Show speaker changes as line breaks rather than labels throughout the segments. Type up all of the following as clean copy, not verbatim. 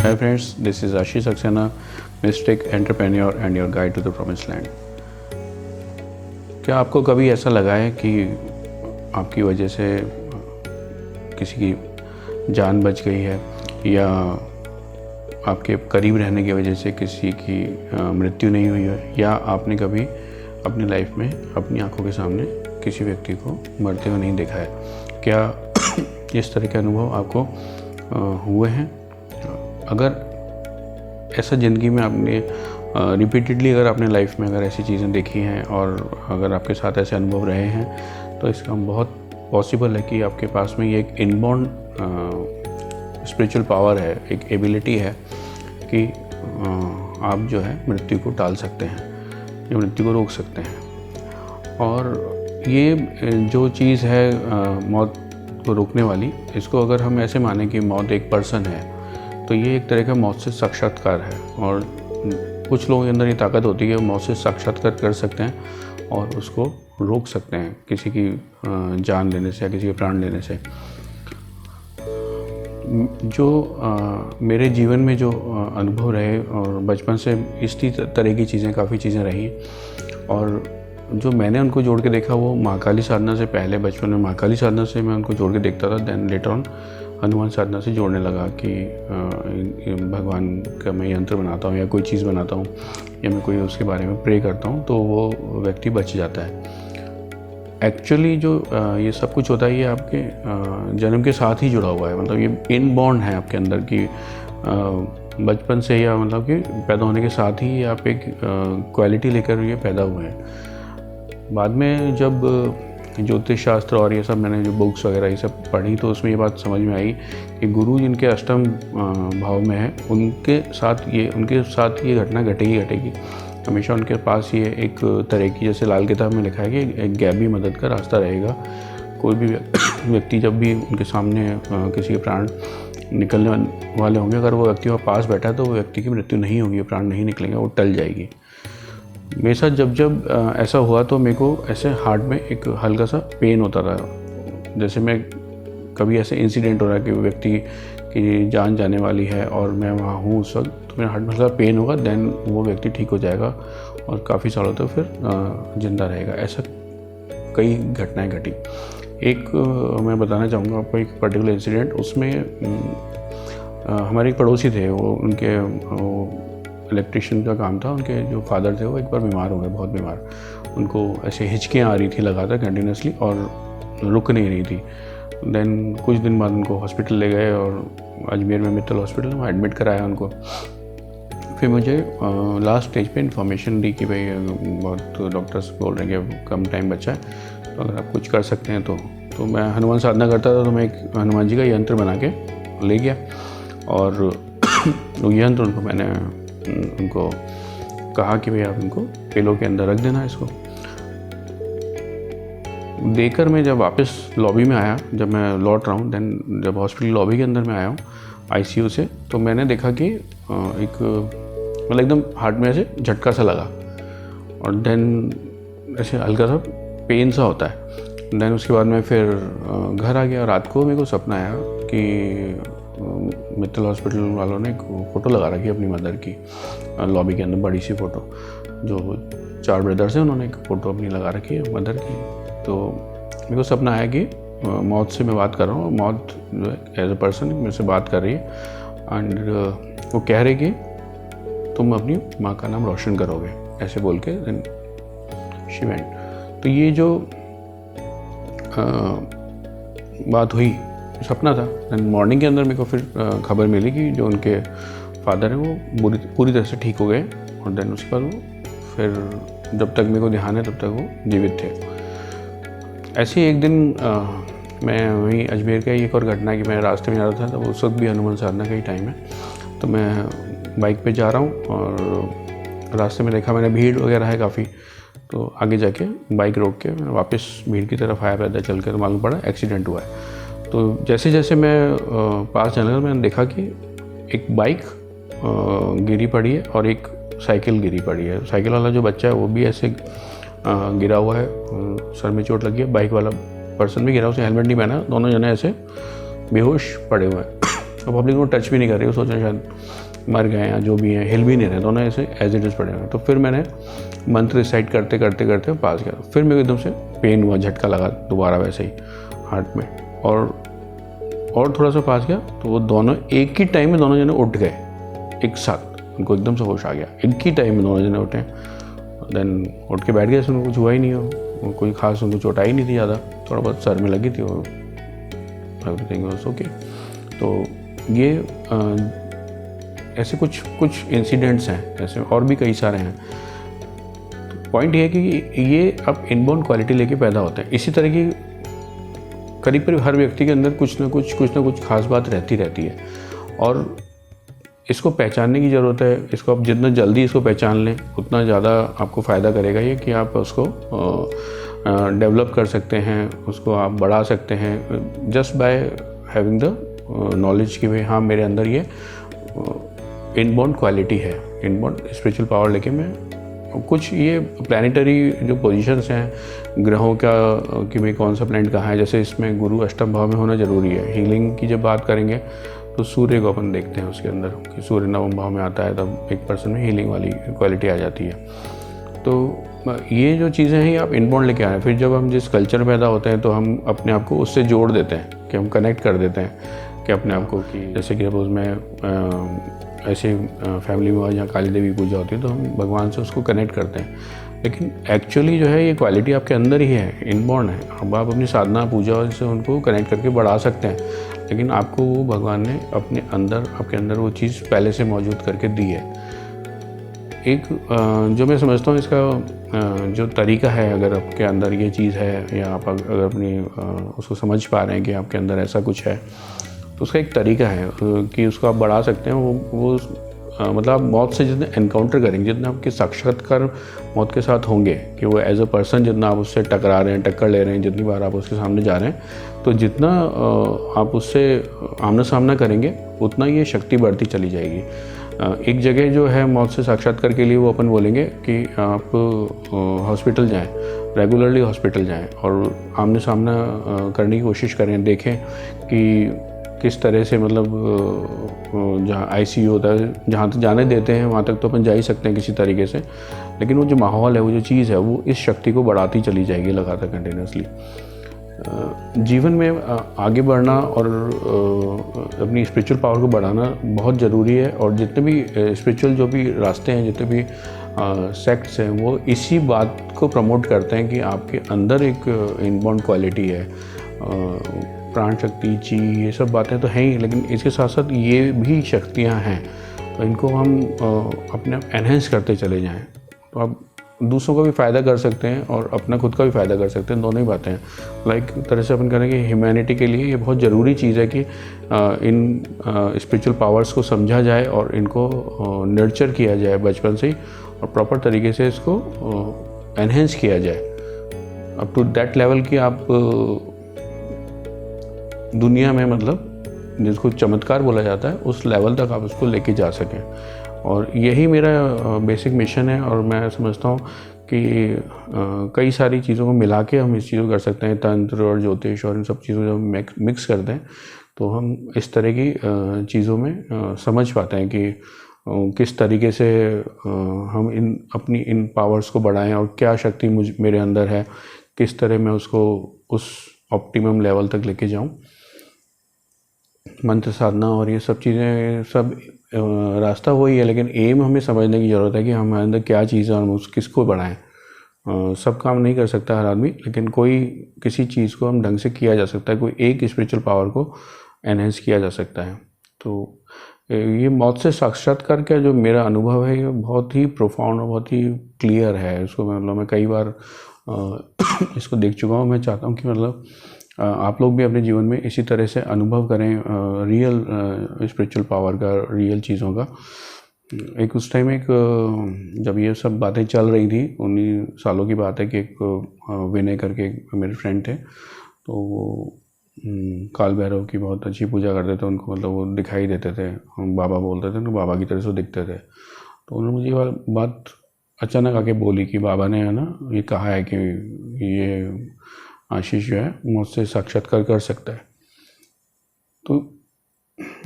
Hi friends, this is Ashish Saxena, Mystic Entrepreneur and your guide to the promised land. क्या आपको कभी ऐसा लगा है कि आपकी वजह से किसी की जान बच गई है या आपके करीब रहने की वजह से किसी की मृत्यु नहीं हुई है, या आपने कभी अपनी लाइफ में अपनी आंखों के सामने किसी व्यक्ति को मरते हुए नहीं देखा है? क्या इस तरह के अनुभव आपको हुए हैं? अगर ऐसा ज़िंदगी में आपने रिपीटेडली अगर आपने लाइफ में अगर ऐसी चीज़ें देखी हैं और अगर आपके साथ ऐसे अनुभव रहे हैं, तो इसका बहुत पॉसिबल है कि आपके पास में ये एक इनबॉर्न स्पिरिचुअल पावर है, एक एबिलिटी है कि आप जो है मृत्यु को टाल सकते हैं, या मृत्यु को रोक सकते हैं। और ये जो चीज़ है मौत को रोकने वाली, इसको अगर हम ऐसे माने कि मौत एक पर्सन है, तो ये एक तरह का मौत से साक्षात्कार है। और कुछ लोगों के अंदर ये ताकत होती है, मौत से साक्षात्कार कर सकते हैं और उसको रोक सकते हैं किसी की जान लेने से या किसी के प्राण लेने से। जो मेरे जीवन में जो अनुभव रहे और बचपन से इसी तरह की चीज़ें, काफ़ी चीज़ें रही, और जो मैंने उनको जोड़ के देखा वो महाकाली साधना से पहले, बचपन में महाकाली साधना से मैं उनको जोड़ के देखता था। देन लेटर ऑन हनुमान साधना से जोड़ने लगा कि भगवान का मैं यंत्र बनाता हूँ या कोई चीज़ बनाता हूँ या मैं कोई उसके बारे में प्रे करता हूँ तो वो व्यक्ति बच जाता है। एक्चुअली जो ये सब कुछ होता है ये आपके जन्म के साथ ही जुड़ा हुआ है, मतलब ये इनबॉर्न है आपके अंदर की बचपन से, या मतलब कि पैदा होने के साथ ही आप एक क्वालिटी लेकर ये पैदा हुए हैं। बाद में जब ज्योतिष शास्त्र और ये सब मैंने जो बुक्स वगैरह ये सब पढ़ी, तो उसमें ये बात समझ में आई कि गुरु जिनके अष्टम भाव में है उनके साथ ये घटना घटेगी। हमेशा उनके पास ये एक तरह की, जैसे लाल किताब में लिखा है कि एक गैबी मदद का रास्ता रहेगा। कोई भी व्यक्ति जब भी उनके सामने किसी के प्राण निकलने वाले होंगे, अगर वो व्यक्ति वहाँ पास बैठा है तो वो व्यक्ति की मृत्यु नहीं होगी, प्राण नहीं निकलेंगे, वो टल जाएगी। मेरे साथ जब ऐसा हुआ तो मेरे को ऐसे हार्ट में एक हल्का सा पेन होता था, जैसे मैं कभी ऐसे इंसिडेंट हो रहा है कि व्यक्ति की जान जाने वाली है और मैं वहाँ हूँ उस वक्त, तो मेरे हार्ट में हल्का पेन होगा, देन वो व्यक्ति ठीक हो जाएगा और काफ़ी सालों तक फिर ज़िंदा रहेगा। ऐसा कई घटनाएं घटी। एक मैं बताना चाहूँगा आपको एक पर्टिकुलर इंसिडेंट। उसमें हमारे एक पड़ोसी थे, वो उनके इलेक्ट्रिशियन का काम था। उनके जो फादर थे वो एक बार बीमार हो गए, बहुत बीमार। उनको ऐसे हिचकियाँ आ रही थी लगातार कंटिन्यूसली और रुक नहीं रही थी। देन कुछ दिन बाद उनको हॉस्पिटल ले गए और अजमेर में मित्तल हॉस्पिटल में एडमिट कराया उनको। फिर मुझे लास्ट स्टेज पे इन्फॉर्मेशन दी कि भाई बहुत डॉक्टर्स बोल रहे हैं कि कम टाइम बचा है, तो अगर आप कुछ कर सकते हैं तो मैं हनुमान साधना करता था, तो मैं एक हनुमान जी का यंत्र बना के ले गया और वो यंत्र मैंने उनको कहा कि भाई आप इनको पेलों के अंदर रख देना इसको। देकर मैं जब वापस लॉबी में आया, जब मैं लौट रहा हूँ, देन जब हॉस्पिटल लॉबी के अंदर मैं आया हूँ आईसीयू से, तो मैंने देखा कि एक मतलब एकदम हार्ट में ऐसे झटका सा लगा और देन ऐसे हल्का सा पेन सा होता है। देन उसके बाद मैं फिर घर आ गया। रात को मेरे को सपना आया कि मित्तल हॉस्पिटल वालों ने एक फ़ोटो लगा रखी अपनी मदर की लॉबी के अंदर, बड़ी सी फ़ोटो। जो 4 ब्रदर्स हैं उन्होंने एक फ़ोटो अपनी लगा रखी है मदर की। तो मेरे को सपना आया कि मौत से मैं बात कर रहा हूँ, मौत जो है एज ए पर्सन मेरे से बात कर रही है एंड वो कह रही कि तुम अपनी माँ का नाम रोशन करोगे, ऐसे बोल के देन शी वेंट। तो ये जो बात हुई, सपना था। देन मॉर्निंग के अंदर मेरे को फिर खबर मिली कि जो उनके फादर हैं वो पूरी तरह से ठीक हो गए और देन उसके बाद वो फिर जब तक मेरे को ध्यान है तब तक वो जीवित थे। ऐसे एक दिन मैं वहीं अजमेर का एक और घटना कि मैं रास्ते में जा रहा था, तो उस वक्त भी हनुमान साधना का ही टाइम है। तो मैं बाइक पे जा रहा हूँ और रास्ते में देखा मैंने भीड़ वगैरह है काफ़ी, तो आगे जाके बाइक रोक के मैं वापस भीड़ की तरफ आया पैदल चल कर, तो मालूम पड़ा एक्सीडेंट हुआ है। तो जैसे जैसे मैं पास जाने लगा, मैंने देखा कि एक बाइक गिरी पड़ी है और एक साइकिल गिरी पड़ी है। साइकिल वाला जो बच्चा है वो भी ऐसे गिरा हुआ है, सर में चोट लगी है। बाइक वाला पर्सन भी गिरा, उसे हेलमेट नहीं पहना, दोनों जने ऐसे बेहोश पड़े हुए हैं। और पब्लिक को टच भी नहीं कर रही, वो सोचा शायद मर गए या जो भी हैं, हिल भी नहीं रहे, दोनों ऐसे एज इट इज़ पड़े हुए। तो फिर मैंने मंत्र रिसाइट करते करते करते पास किया। फिर मेरे को एकदम से पेन हुआ, झटका लगा दोबारा वैसे ही हार्ट में, और थोड़ा सा पास गया तो वो दोनों एक ही टाइम में दोनों जने उठ गए एक साथ, उनको एकदम से होश आ गया, एक ही टाइम में दोनों जने उठे। देन उठ के बैठ गए, उनको कुछ हुआ ही नहीं हो, कोई खास उनको चोट आई नहीं थी ज़्यादा, थोड़ा बहुत सर में लगी थी और एवरीथिंग वाज ओके। तो ये ऐसे कुछ इंसिडेंट्स हैं, ऐसे और भी कई सारे हैं। पॉइंट ये है कि ये अब इनबॉर्न क्वालिटी लेके पैदा होते हैं। इसी तरह की करीब करीब हर व्यक्ति के अंदर कुछ ना कुछ खास बात रहती है, और इसको पहचानने की ज़रूरत है। इसको आप जितना जल्दी इसको पहचान लें उतना ज़्यादा आपको फ़ायदा करेगा ये, कि आप उसको डेवलप कर सकते हैं, उसको आप बढ़ा सकते हैं just by having the knowledge कि भाई हाँ मेरे अंदर ये इनबॉर्न क्वालिटी है, इनबॉर्न स्पिरिचुअल पावर लेके मैं कुछ ये प्लानिटरी जो पोजीशंस हैं ग्रहों का, कि भाई कौन सा प्लैनेट कहाँ है, जैसे इसमें गुरु अष्टम भाव में होना ज़रूरी है। हीलिंग की जब बात करेंगे तो सूर्य को अपन देखते हैं उसके अंदर कि सूर्य नवम भाव में आता है, तब एक पर्सन में हीलिंग वाली क्वालिटी आ जाती है। तो ये जो चीज़ें हैं ये आप इनबॉर्न लेके आए हैं। फिर जब हम जिस कल्चर में पैदा होते हैं तो हम अपने आप को उससे जोड़ देते हैं, कि हम कनेक्ट कर देते हैं कि अपने आप को, कि जैसे कि सपोज मैं ऐसे फैमिली में जहाँ काली देवी पूजा होती है तो हम भगवान से उसको कनेक्ट करते हैं, लेकिन एक्चुअली जो है ये क्वालिटी आपके अंदर ही है, इनबॉर्न है। अब आप अपनी साधना पूजा से उनको कनेक्ट करके बढ़ा सकते हैं, लेकिन आपको वो भगवान ने अपने अंदर, आपके अंदर वो चीज़ पहले से मौजूद करके दी है। एक जो मैं समझता हूँ इसका जो तरीका है, अगर आपके अंदर ये चीज़ है या आप अगर अपनी उसको समझ पा रहे हैं कि आपके अंदर ऐसा कुछ है, तो उसका एक तरीका है कि उसको आप बढ़ा सकते हैं। वो मतलब आप मौत से जितने एनकाउंटर करेंगे, जितने आपके साक्षात्कार मौत के साथ होंगे, कि वो एज अ पर्सन जितना आप उससे टकरा रहे हैं, टक्कर ले रहे हैं, जितनी बार आप उसके सामने जा रहे हैं, तो जितना आप उससे आमना सामना करेंगे उतना ये शक्ति बढ़ती चली जाएगी। एक जगह जो है मौत से साक्षात्कार के लिए वो अपन बोलेंगे कि आप हॉस्पिटल जाएं, रेगुलरली हॉस्पिटल जाएं और आमने सामना करने की कोशिश करें, देखें कि किस तरह से, मतलब जहाँ आईसीयू होता है, जहाँ तक जाने देते हैं वहाँ तक तो अपन जा ही सकते हैं किसी तरीके से, लेकिन वो जो माहौल है, वो जो चीज़ है, वो इस शक्ति को बढ़ाती चली जाएगी लगातार कंटिन्यूसली। जीवन में आगे बढ़ना और अपनी स्पिरिचुअल पावर को बढ़ाना बहुत ज़रूरी है, और जितने भी स्पिरिचुअल जो भी रास्ते हैं, जितने भी सेक्ट्स हैं, वो इसी बात को प्रमोट करते हैं कि आपके अंदर एक इनबॉर्न क्वालिटी है। प्राण शक्ति, ची, ये सब बातें तो हैं ही, लेकिन इसके साथ साथ ये भी शक्तियाँ हैं, तो इनको हम अपने आप एनहेंस करते चले जाएं, तो आप दूसरों का भी फ़ायदा कर सकते हैं और अपना खुद का भी फ़ायदा कर सकते हैं। दोनों ही बातें हैं। लाइक तरह से अपन करेंगे, ह्यूमैनिटी के लिए ये बहुत ज़रूरी चीज़ है कि इन स्पिरिचुअल पावर्स को समझा जाए और इनको नर्चर किया जाए बचपन से ही, और प्रॉपर तरीके से इसको एनहेंस किया जाए अप टू दैट लेवल कि आप दुनिया में, मतलब जिसको चमत्कार बोला जाता है, उस लेवल तक आप उसको लेके जा सकें। और यही मेरा बेसिक मिशन है, और मैं समझता हूँ कि कई सारी चीज़ों को मिला के हम इस चीज़ को कर सकते हैं। तंत्र और ज्योतिष और इन सब चीज़ों को जब मिक्स करते हैं तो हम इस तरह की चीज़ों में समझ पाते हैं कि किस तरीके से हम अपनी इन पावर्स को बढ़ाएं, और क्या शक्ति मेरे अंदर है, किस तरह मैं उसको उस ऑप्टिमम लेवल तक लेके जाऊं। मंत्र साधना और ये सब चीज़ें, सब रास्ता वही है, लेकिन एम हमें समझने की ज़रूरत है कि हमारे अंदर क्या चीज़ है और हम किसको बढ़ाएं। सब काम नहीं कर सकता हर आदमी, लेकिन कोई किसी चीज़ को हम ढंग से किया जा सकता है, कोई एक स्पिरिचुअल पावर को एनहेंस किया जा सकता है। तो ये मौत से साक्षात्कार का जो मेरा अनुभव है, ये बहुत ही प्रोफाउंड और बहुत ही क्लियर है। इसको मैं कई बार इसको देख चुका हूँ। मैं चाहता हूँ कि मतलब आप लोग भी अपने जीवन में इसी तरह से अनुभव करें रियल स्पिरिचुअल पावर का, रियल चीज़ों का। एक उस टाइम जब ये सब बातें चल रही थी, उन्हीं सालों की बात है कि एक विनय करके मेरे फ्रेंड थे, तो वो काल भैरव की बहुत अच्छी पूजा करते थे। उनको मतलब वो दिखाई देते थे, हम बाबा बोलते थे, उनको बाबा की तरह से दिखते थे। तो उन्होंने मुझे ये बात अचानक आके बोली कि बाबा ने, है ना, ये कहा है कि ये आशीष जो है मुझसे साक्षात्कार कर सकता है। तो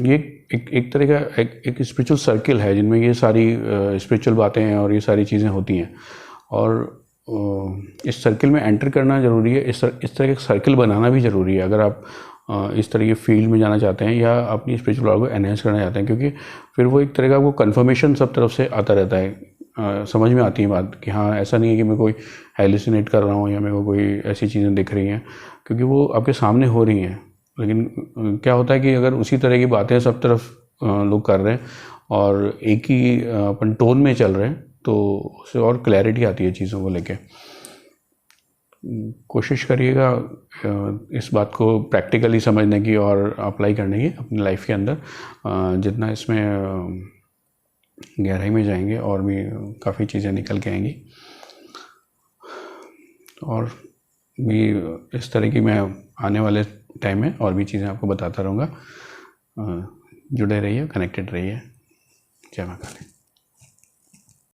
ये एक तरह का एक स्पिरिचुअल सर्किल है जिनमें ये सारी स्पिरिचुअल बातें हैं और ये सारी चीज़ें होती हैं। और इस सर्किल में एंटर करना ज़रूरी है, इस तरह का सर्किल बनाना भी ज़रूरी है अगर आप इस तरह के फील्ड में जाना चाहते हैं या अपनी स्पिरिचुअल पावर को एनहेंस करना चाहते हैं, क्योंकि फिर वो एक तरह का वो कन्फर्मेशन सब तरफ से आता रहता है। समझ में आती है बात कि हाँ, ऐसा नहीं है कि मैं कोई हेलुसिनेट कर रहा हूँ या मेरे को कोई ऐसी चीज़ें दिख रही हैं, क्योंकि वो आपके सामने हो रही हैं। लेकिन क्या होता है कि अगर उसी तरह की बातें सब तरफ लोग कर रहे हैं और एक ही अपन टोन में चल रहे हैं तो उससे और क्लैरिटी आती है चीज़ों को लेके। कोशिश करिएगा इस बात को प्रैक्टिकली समझने की और अप्लाई करने की अपनी लाइफ के अंदर। जितना इसमें गहराई में जाएंगे और भी काफ़ी चीज़ें निकल के आएंगी। और भी इस तरह की मैं आने वाले टाइम में और भी चीज़ें आपको बताता रहूँगा। जुड़े रहिए, कनेक्टेड रहिए। जय माता दी।